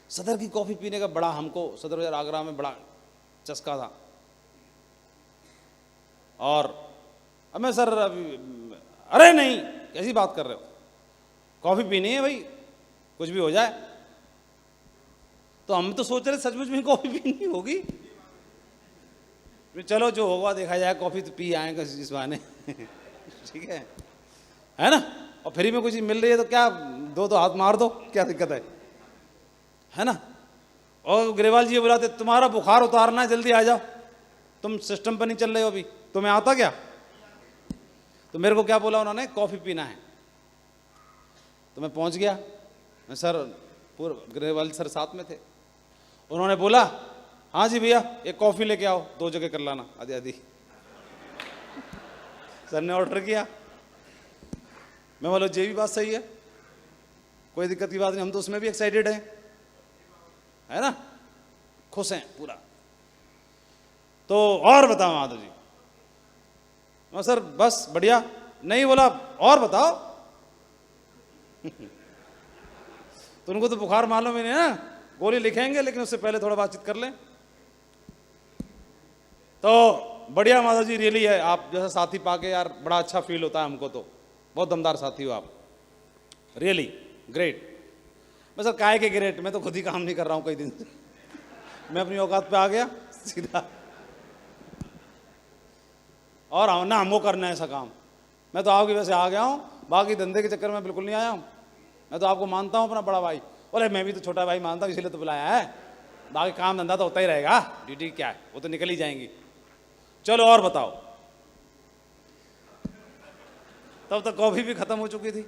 S1: सदर की कॉफी पीने का बड़ा हमको सदर बाजार आगरा में बड़ा चस्का था। और अब मैं सर अरे नहीं कैसी बात कर रहे हो, कॉफी पीनी है भाई, कुछ भी हो जाए। तो हम तो सोच रहे सचमुच में कॉफी पीनी होगी। चलो जो होगा देखा जाए, कॉफी तो पी आएंगे इस बहाने ठीक है ना। और फ्री में कुछ मिल रही है तो क्या, दो तो हाथ मार दो, क्या दिक्कत है ना। और ग्रेवाल जी बुलाते तुम्हारा बुखार उतारना है, जल्दी आ जाओ, तुम सिस्टम पर नहीं चल रहे हो अभी, तुम्हें आता क्या। तो मेरे को क्या बोला उन्होंने, कॉफी पीना है। तो मैं पहुंच गया, मैं सर पूरे ग्रेवाल सर साथ में थे। उन्होंने बोला हाँ जी भैया एक कॉफी लेके आओ, 2 जगह कर लाना आधी आधी। सर ने ऑर्डर किया। मैं बोला ये भी बात सही है, कोई दिक्कत की बात नहीं, हम तो उसमें भी एक्साइटेड हैं, है ना, खुश हैं पूरा। तो और बताओ माधव जी। मैं सर बस बढ़िया। नहीं बोला और बताओ तो उनको तो बुखार मालूम ही नहीं ना, गोली लिखेंगे लेकिन उससे पहले थोड़ा बातचीत कर लें। तो बढ़िया माधव जी, रियली है आप जैसा साथी पाके यार बड़ा अच्छा फील होता है हमको, तो बहुत दमदार साथी हो आप, रियली ग्रेट। मैं सर काहे के ग्रेट, मैं तो खुद ही काम नहीं कर रहा हूँ कई दिन से, मैं अपनी औकात पे आ गया सीधा। और ना हमको करना है ऐसा काम, मैं तो आपकी वजह से आ गया हूँ, बाकी धंधे के चक्कर में बिल्कुल नहीं आया हूँ। मैं तो आपको मानता हूँ अपना बड़ा भाई, बोले मैं भी तो छोटा भाई मानता हूँ, इसीलिए तो बुलाया है, बाकी काम धंधा तो होता ही रहेगा, ड्यूटी क्या है वो तो निकल ही जाएंगी। चलो और बताओ। तब तक कॉफी भी खत्म हो चुकी थी।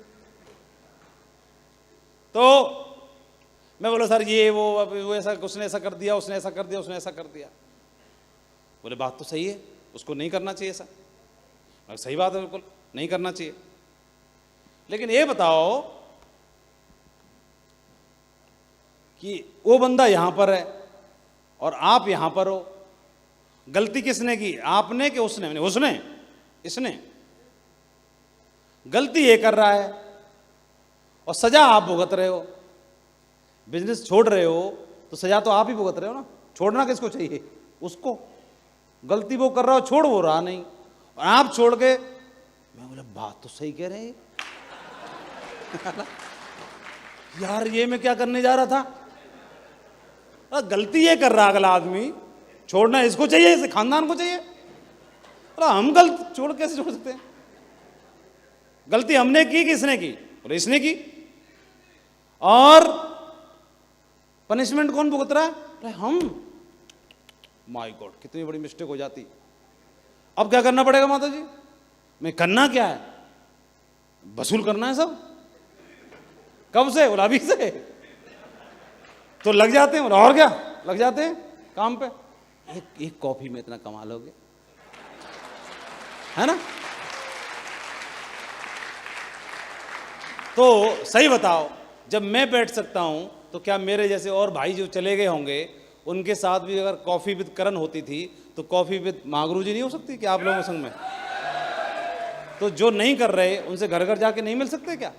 S1: तो मैं बोला सर ये वो ऐसा, उसने ऐसा कर दिया, उसने ऐसा कर दिया, उसने ऐसा कर दिया। बोले बात तो सही है, उसको नहीं करना चाहिए ऐसा। सही बात है, बिल्कुल नहीं करना चाहिए। लेकिन ये बताओ कि वो बंदा यहां पर है और आप यहां पर हो, गलती किसने की, आपने कि उसने? उसने, इसने। गलती ये कर रहा है और सजा आप भुगत रहे हो। बिजनेस छोड़ रहे हो तो सजा तो आप ही भुगत रहे हो ना, छोड़ना किसको चाहिए, उसको। गलती वो कर रहा हो, छोड़ वो रहा नहीं, और आप छोड़ के। मैं बोला बात तो सही कह रहे हैं यार, ये मैं क्या करने जा रहा था। गलती ये कर रहा अगला आदमी, छोड़ना इसको चाहिए, इसे खानदान को चाहिए। हम गलत छोड़ कैसे छोड़ सकते हैं। गलती हमने की कि इसने की? बोले इसने की। और पनिशमेंट कौन भुगत रहा है? अरे हम। माय गॉड, कितनी बड़ी मिस्टेक हो जाती। अब क्या करना पड़ेगा माता जी? मैं करना क्या है, वसूल करना है सब। कब से? बोला अभी से। तो लग जाते हैं, और क्या लग जाते हैं काम पे। एक कॉफी में इतना कमा लोगे, है ना। तो सही बताओ, जब मैं बैठ सकता हूं तो क्या मेरे जैसे और भाई जो चले गए होंगे उनके साथ भी अगर कॉफी विद करण होती थी तो कॉफी विद मागरू जी नहीं हो सकती क्या आप लोगों के संग में? तो जो नहीं कर रहे उनसे घर घर जाके नहीं मिल सकते क्या?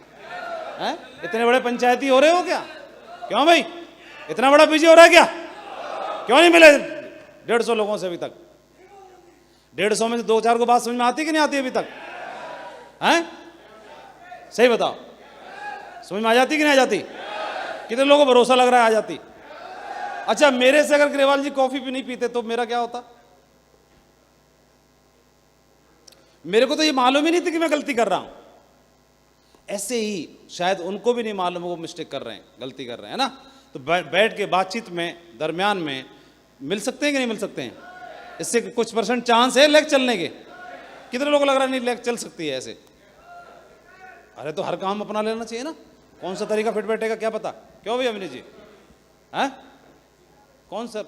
S1: हैं? इतने बड़े पंचायती हो रहे हो क्या? क्यों भाई, इतना बड़ा बिजी हो रहा है क्या? क्यों नहीं मिले 150 लोगों से अभी तक? 150 में से 2-4 को बात समझ में आती कि नहीं आती अभी तक? हैं? सही बताओ, समझ में आ जाती कि नहीं आ जाती? कितने लोगों को भरोसा लग रहा है आ जाती? अच्छा, मेरे से अगर ग्रेवाल जी कॉफी भी नहीं पीते तो मेरा क्या होता? मेरे को तो ये मालूम ही नहीं थी कि मैं गलती कर रहा हूं। ऐसे ही शायद उनको भी नहीं मालूम वो मिस्टेक कर रहे हैं, गलती कर रहे हैं ना। तो बैठ के बातचीत में दरमियान में मिल सकते हैं कि नहीं मिल सकते हैं? इससे कुछ % चांस है लेग चलने के। कितने लोगों को लग रहा है नहीं लेग चल सकती है ऐसे? अरे तो हर काम अपना लेना चाहिए ना, कौन सा तरीका फिट बैठेगा क्या पता। क्यों भैया अभिनीत जी? हैं? कौन सा,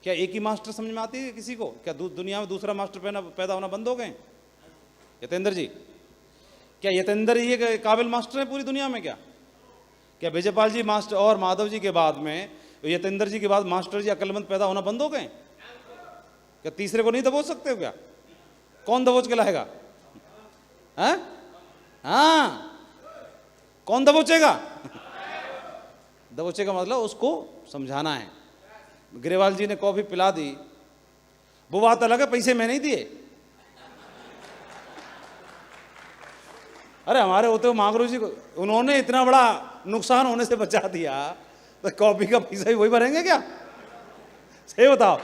S1: क्या एक ही मास्टर समझ में आती है किसी को? क्या दुनिया में दूसरा मास्टर पैदा होना बंद हो गए? यतेंद्र जी, क्या यतेंद्र ही एक काबिल मास्टर है पूरी दुनिया में? क्या विजयपाल जी मास्टर और माधव जी के बाद में यतेंद्र जी के बाद मास्टर जी अक्लमंद पैदा होना बंद हो गए? क्या तीसरे को नहीं दबोच सकते हो क्या? कौन दबोच के लाएगा? हैं? हाँ, कौन दबोचेगा? दबोचेगा मतलब उसको समझाना है। ग्रेवाल जी ने कॉफी पिला दी, वो बात अलग है, पैसे मैं नहीं दिए। अरे हमारे होते हुए मांगरू जी को उन्होंने इतना बड़ा नुकसान होने से बचा दिया, तो कॉफी का पैसा भी वही भरेंगे क्या? सही बताओ,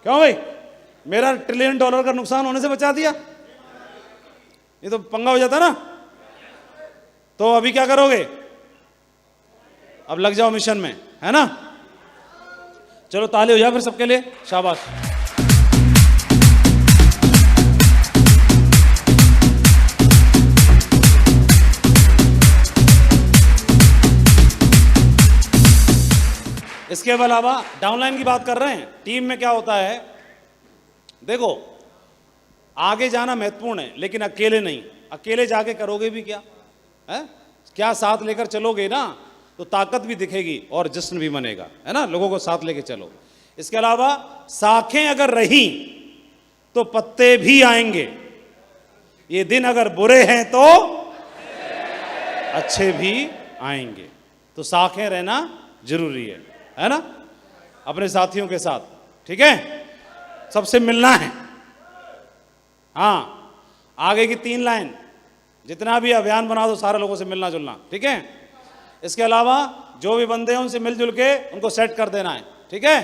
S1: क्यों भाई? मेरा $1 ट्रिलियन का नुकसान होने से बचा दिया, ये तो पंगा हो जाता ना। तो अभी क्या करोगे? अब लग जाओ मिशन में, है ना? चलो ताली हो जाए फिर सबके लिए, शाबाश। इसके अलावा डाउनलाइन की बात कर रहे हैं। टीम में क्या होता है, देखो आगे जाना महत्वपूर्ण है, लेकिन अकेले नहीं। अकेले जाके करोगे भी क्या है? क्या साथ लेकर चलोगे ना तो ताकत भी दिखेगी और जश्न भी बनेगा, है ना? लोगों को साथ लेके चलो। इसके अलावा शाखें अगर रही तो पत्ते भी आएंगे। ये दिन अगर बुरे हैं तो अच्छे भी आएंगे। तो शाखें रहना जरूरी है ना? अपने साथियों के साथ, ठीक है? सबसे मिलना है। हाँ, आगे की 3 लाइन, जितना भी अभियान बना दो सारे लोगों से मिलना जुलना, ठीक है? इसके अलावा जो भी बंदे हैं उनसे मिलजुल के उनको सेट कर देना है, ठीक है?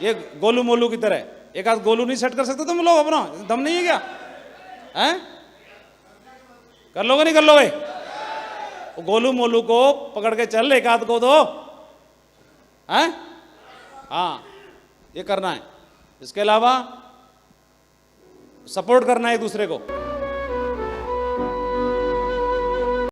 S1: ये गोलू मोलू की तरह एक आध गोलू नहीं सेट कर सकते तुम लोग? अपना दम नहीं है क्या? हैं? कर लोगे नहीं कर लोगे? वो गोलू मोलू को पकड़ के चल, एक आध को दो, हैं? हाँ, ये करना है। इसके अलावा सपोर्ट करना है एक दूसरे को।